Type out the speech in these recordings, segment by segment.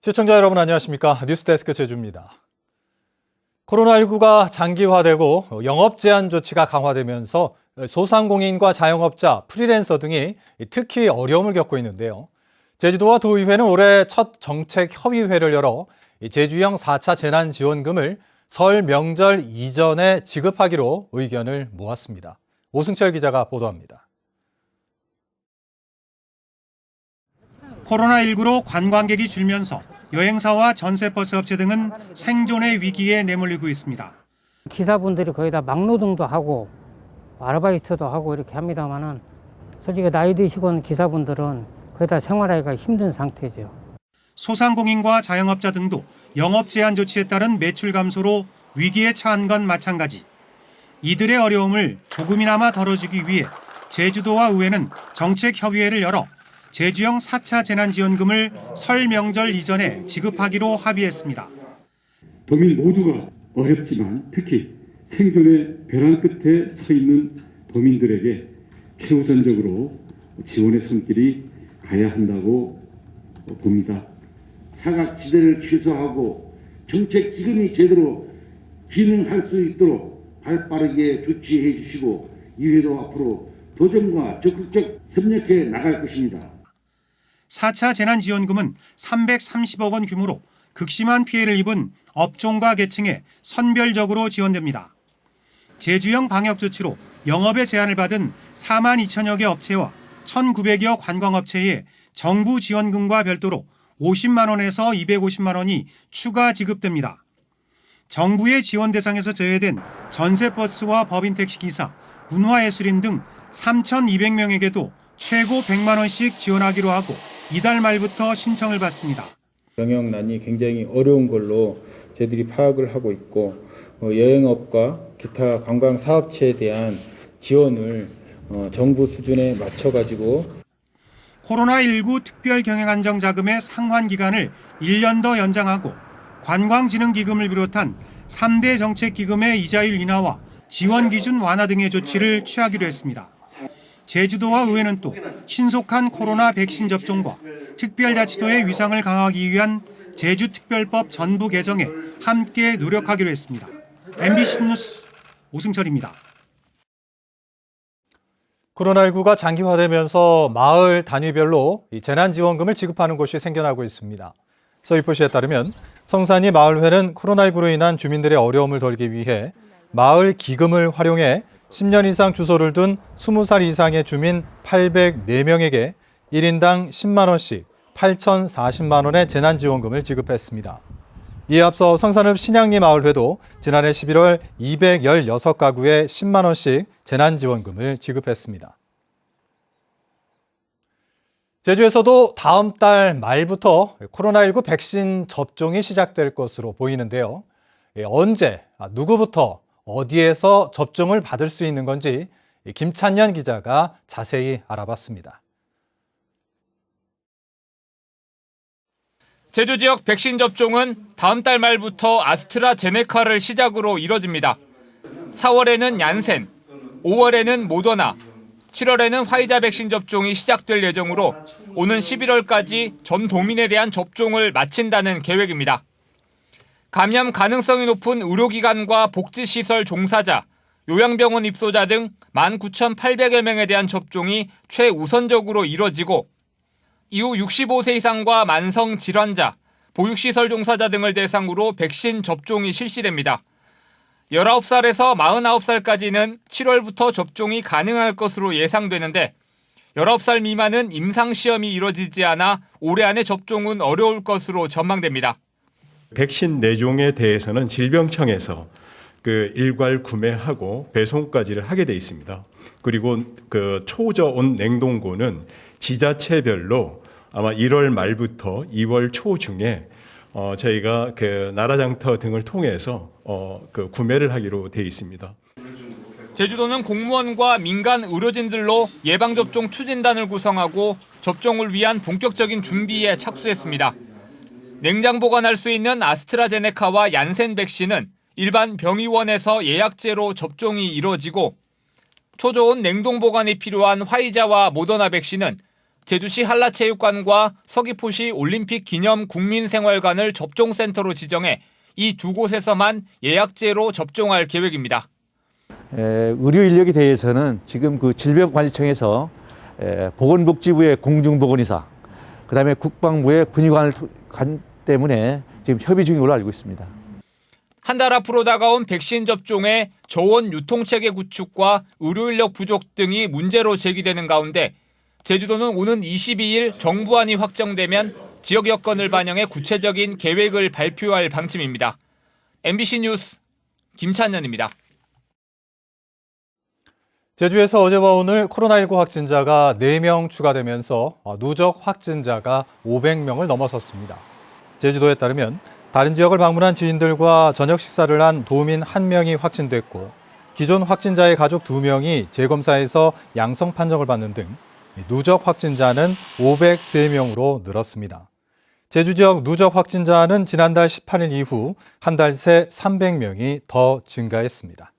시청자 여러분 안녕하십니까? 뉴스데스크 제주입니다. 코로나19가 장기화되고 영업 제한 조치가 강화되면서 소상공인과 자영업자, 프리랜서 등이 특히 어려움을 겪고 있는데요. 제주도와 도의회는 올해 첫 정책 협의회를 열어 제주형 4차 재난지원금을 설 명절 이전에 지급하기로 의견을 모았습니다. 오승철 기자가 보도합니다. 코로나19로 관광객이 줄면서 여행사와 전세버스 업체 등은 생존의 위기에 내몰리고 있습니다. 기사분들이 거의 다 막노동도 하고 아르바이트도 하고 이렇게 합니다만은 솔직히 나이 드시고 기사분들은 거의 다 생활하기가 힘든 상태죠. 소상공인과 자영업자 등도 영업 제한 조치에 따른 매출 감소로 위기에 처한 건 마찬가지. 이들의 어려움을 조금이나마 덜어주기 위해 제주도와 의회는 정책 협의회를 열어 제주형 4차 재난지원금을 설 명절 이전에 지급하기로 합의했습니다. 도민 모두가 어렵지만 특히 생존의 벼랑 끝에 서 있는 도민들에게 최우선적으로 지원의 손길이 가야 한다고 봅니다. 사각지대를 취소하고 정책 기금이 제대로 기능할 수 있도록 발빠르게 조치해 주시고 이회도 앞으로 도정과 적극적 협력해 나갈 것입니다. 4차 재난지원금은 330억 원 규모로 극심한 피해를 입은 업종과 계층에 선별적으로 지원됩니다. 제주형 방역조치로 영업에 제한을 받은 4만 2천여 개 업체와 1,900여 관광업체에 정부 지원금과 별도로 50만 원에서 250만 원이 추가 지급됩니다. 정부의 지원 대상에서 제외된 전세버스와 법인택시기사, 문화예술인 등 3,200명에게도 최고 100만 원씩 지원하기로 하고 이달 말부터 신청을 받습니다. 영역난이 굉장히 어려운 걸로 저희들이 파악을 하고 있고 여행업과 기타 관광 사업체에 대한 지원을 정부 수준에 맞춰가지고 코로나19 특별경영안정자금의 상환 기간을 1년 더 연장하고 관광진흥기금을 비롯한 3대 정책기금의 이자율 인하와 지원 기준 완화 등의 조치를 취하기로 했습니다. 제주도와 의회는 또 신속한 코로나 백신 접종과 특별자치도의 위상을 강화하기 위한 제주특별법 전부 개정에 함께 노력하기로 했습니다. MBC 뉴스 오승철입니다. 코로나19가 장기화되면서 마을 단위별로 재난지원금을 지급하는 곳이 생겨나고 있습니다. 서귀포시에 따르면 성산리 마을회는 코로나19로 인한 주민들의 어려움을 덜기 위해 마을 기금을 활용해 10년 이상 주소를 둔 20살 이상의 주민 804명에게 1인당 10만 원씩 8,040만 원의 재난지원금을 지급했습니다. 이에 앞서 성산읍 신양리 마을회도 지난해 11월 216가구에 10만 원씩 재난지원금을 지급했습니다. 제주에서도 다음 달 말부터 코로나19 백신 접종이 시작될 것으로 보이는데요. 언제, 누구부터, 어디에서 접종을 받을 수 있는 건지 김찬년 기자가 자세히 알아봤습니다. 제주 지역 백신 접종은 다음 달 말부터 아스트라제네카를 시작으로 이뤄집니다. 4월에는 얀센, 5월에는 모더나, 7월에는 화이자 백신 접종이 시작될 예정으로 오는 11월까지 전 도민에 대한 접종을 마친다는 계획입니다. 감염 가능성이 높은 의료기관과 복지시설 종사자, 요양병원 입소자 등 19,800여 명에 대한 접종이 최우선적으로 이뤄지고 이후 65세 이상과 만성 질환자, 보육시설 종사자 등을 대상으로 백신 접종이 실시됩니다. 19살에서 49살까지는 7월부터 접종이 가능할 것으로 예상되는데 19살 미만은 임상시험이 이뤄지지 않아 올해 안에 접종은 어려울 것으로 전망됩니다. 백신 4종에 대해서는 질병청에서 일괄 구매하고 배송까지를 하게 돼 있습니다. 그리고 초저온 냉동고는 지자체별로 아마 1월 말부터 2월 초 중에 저희가 나라장터 등을 통해서 구매를 하기로 돼 있습니다. 제주도는 공무원과 민간 의료진들로 예방접종 추진단을 구성하고 접종을 위한 본격적인 준비에 착수했습니다. 냉장 보관할 수 있는 아스트라제네카와 얀센 백신은 일반 병의원에서 예약제로 접종이 이뤄지고 초저온 냉동 보관이 필요한 화이자와 모더나 백신은 제주시 한라체육관과 서귀포시 올림픽 기념 국민생활관을 접종센터로 지정해 이 두 곳에서만 예약제로 접종할 계획입니다. 의료 인력에 대해서는 지금 그 질병관리청에서 보건복지부의 공중보건의사, 그다음에 국방부의 군의관 때문에 지금 협의 중인 걸로 알고 있습니다. 한 달 앞으로 다가온 백신 접종에 저온 유통체계 구축과 의료 인력 부족 등이 문제로 제기되는 가운데 제주도는 오는 22일 정부안이 확정되면 지역 여건을 반영해 구체적인 계획을 발표할 방침입니다. MBC 뉴스 김찬현입니다. 제주에서 어제와 오늘 코로나19 확진자가 4명 추가되면서 누적 확진자가 500명을 넘어섰습니다. 제주도에 따르면 다른 지역을 방문한 지인들과 저녁 식사를 한 도민 1명이 확진됐고 기존 확진자의 가족 2명이 재검사에서 양성 판정을 받는 등 누적 확진자는 503명으로 늘었습니다. 제주 지역 누적 확진자는 지난달 18일 이후 한 달 새 300명이 더 증가했습니다.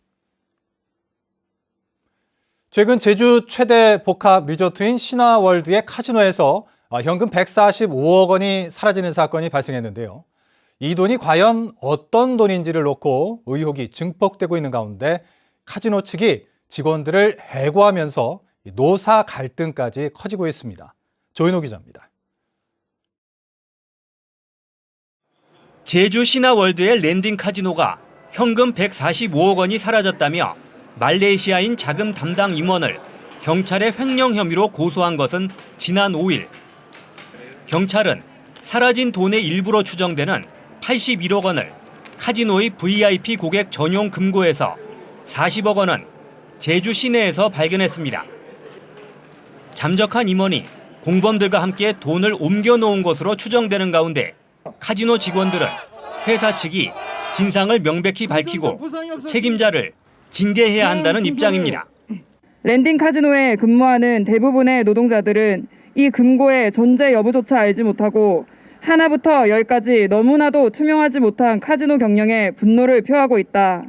최근 제주 최대 복합 리조트인 신화월드의 카지노에서 현금 145억 원이 사라지는 사건이 발생했는데요. 이 돈이 과연 어떤 돈인지를 놓고 의혹이 증폭되고 있는 가운데 카지노 측이 직원들을 해고하면서 노사 갈등까지 커지고 있습니다. 조인호 기자입니다. 제주 신화월드의 랜딩 카지노가 현금 145억 원이 사라졌다며 말레이시아인 자금 담당 임원을 경찰에 횡령 혐의로 고소한 것은 지난 5일. 경찰은 사라진 돈의 일부로 추정되는 81억 원을 카지노의 VIP 고객 전용 금고에서 40억 원은 제주 시내에서 발견했습니다. 잠적한 임원이 공범들과 함께 돈을 옮겨놓은 것으로 추정되는 가운데 카지노 직원들은 회사 측이 진상을 명백히 밝히고 책임자를 징계해야 한다는 입장입니다. 랜딩 카지노에 근무하는 대부분의 노동자들은 이 금고의 존재 여부조차 알지 못하고 하나부터 열까지 너무나도 투명하지 못한 카지노 경영에 분노를 표하고 있다.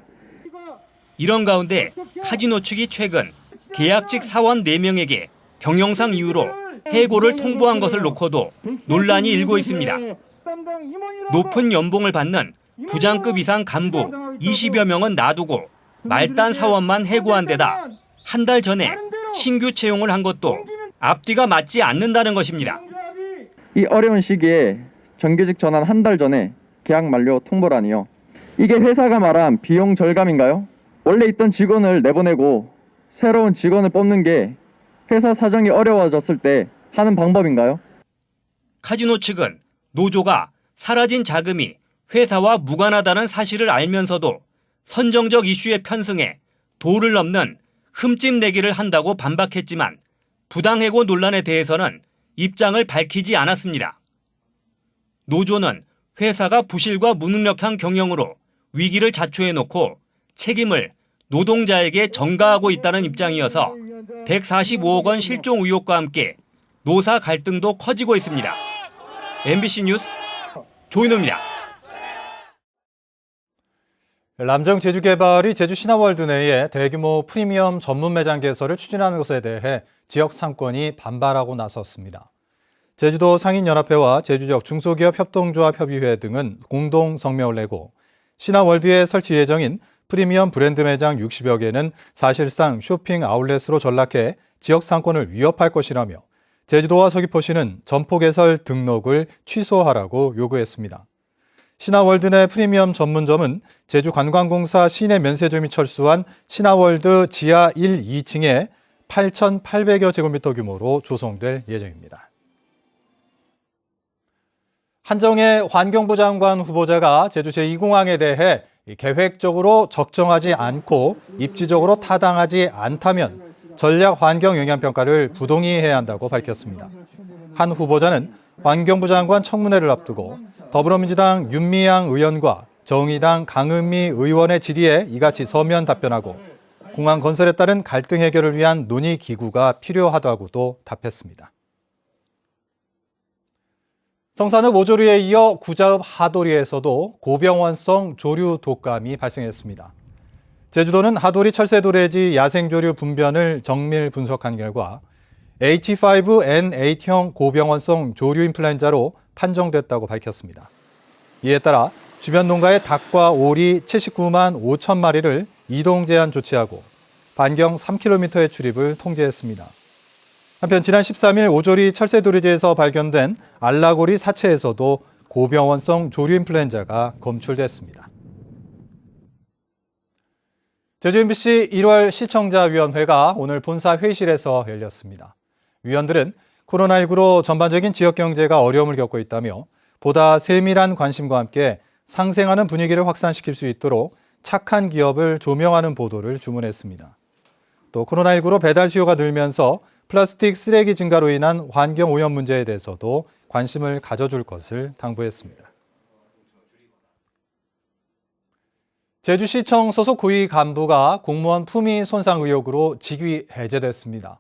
이런 가운데 카지노 측이 최근 계약직 사원 4명에게 경영상 이유로 해고를 통보한 것을 놓고도 논란이 일고 있습니다. 높은 연봉을 받는 부장급 이상 간부 20여 명은 놔두고 말단 사원만 해고한 데다 한 달 전에 신규 채용을 한 것도 앞뒤가 맞지 않는다는 것입니다. 이 어려운 시기에 정규직 전환 한 달 전에 계약 만료 통보라니요. 이게 회사가 말한 비용 절감인가요? 원래 있던 직원을 내보내고 새로운 직원을 뽑는 게 회사 사정이 어려워졌을 때 하는 방법인가요? 카지노 측은 노조가 사라진 자금이 회사와 무관하다는 사실을 알면서도 선정적 이슈에 편승해 도를 넘는 흠집 내기를 한다고 반박했지만 부당해고 논란에 대해서는 입장을 밝히지 않았습니다. 노조는 회사가 부실과 무능력한 경영으로 위기를 자초해놓고 책임을 노동자에게 전가하고 있다는 입장이어서 145억 원 실종 의혹과 함께 노사 갈등도 커지고 있습니다. MBC 뉴스 조인호입니다. 람정 제주개발이 제주 신화월드 내에 대규모 프리미엄 전문 매장 개설을 추진하는 것에 대해 지역 상권이 반발하고 나섰습니다. 제주도 상인연합회와 제주지역 중소기업협동조합협의회 등은 공동 성명을 내고 신화월드에 설치 예정인 프리미엄 브랜드 매장 60여 개는 사실상 쇼핑 아울렛으로 전락해 지역 상권을 위협할 것이라며 제주도와 서귀포시는 점포 개설 등록을 취소하라고 요구했습니다. 신화월드 내 프리미엄 전문점은 제주관광공사 시내 면세점이 철수한 신화월드 지하 1, 2층에 8,800여 제곱미터 규모로 조성될 예정입니다. 한정혜 환경부 장관 후보자가 제주 제2공항에 대해 계획적으로 적정하지 않고 입지적으로 타당하지 않다면 전략 환경 영향평가를 부동의해야 한다고 밝혔습니다. 한 후보자는 환경부 장관 청문회를 앞두고 더불어민주당 윤미향 의원과 정의당 강은미 의원의 질의에 이같이 서면 답변하고 공항 건설에 따른 갈등 해결을 위한 논의 기구가 필요하다고도 답했습니다. 성산읍 오조리에 이어 구자읍 하도리에서도 고병원성 조류 독감이 발생했습니다. 제주도는 하도리 철새도래지 야생조류 분변을 정밀 분석한 결과 H5N8형 고병원성 조류 인플루엔자로 판정됐다고 밝혔습니다. 이에 따라 주변 농가의 닭과 오리 79만 5천 마리를 이동 제한 조치하고 반경 3km의 출입을 통제했습니다. 한편 지난 13일 오조리 철새도리지에서 발견된 알라고리 사체에서도 고병원성 조류 인플루엔자가 검출됐습니다. 제주 MBC 1월 시청자위원회가 오늘 본사 회의실에서 열렸습니다. 위원들은 코로나19로 전반적인 지역 경제가 어려움을 겪고 있다며 보다 세밀한 관심과 함께 상생하는 분위기를 확산시킬 수 있도록 착한 기업을 조명하는 보도를 주문했습니다. 또 코로나19로 배달 수요가 늘면서 플라스틱 쓰레기 증가로 인한 환경 오염 문제에 대해서도 관심을 가져줄 것을 당부했습니다. 제주시청 소속 고위 간부가 공무원 품위 손상 의혹으로 직위 해제됐습니다.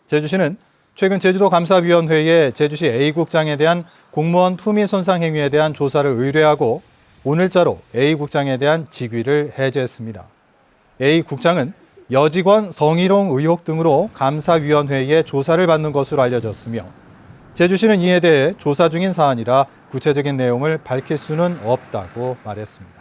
제주시는 최근 제주도 감사위원회에 제주시 A국장에 대한 공무원 품위 손상 행위에 대한 조사를 의뢰하고 오늘자로 A국장에 대한 직위를 해제했습니다. A국장은 여직원 성희롱 의혹 등으로 감사위원회에 조사를 받는 것으로 알려졌으며 제주시는 이에 대해 조사 중인 사안이라 구체적인 내용을 밝힐 수는 없다고 말했습니다.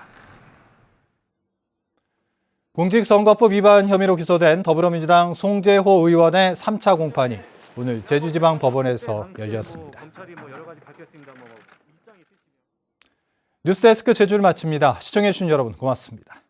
공직선거법 위반 혐의로 기소된 더불어민주당 송재호 의원의 3차 공판이 오늘 제주지방법원에서 열렸습니다. 뉴스데스크 제주를 마칩니다. 시청해주신 여러분 고맙습니다.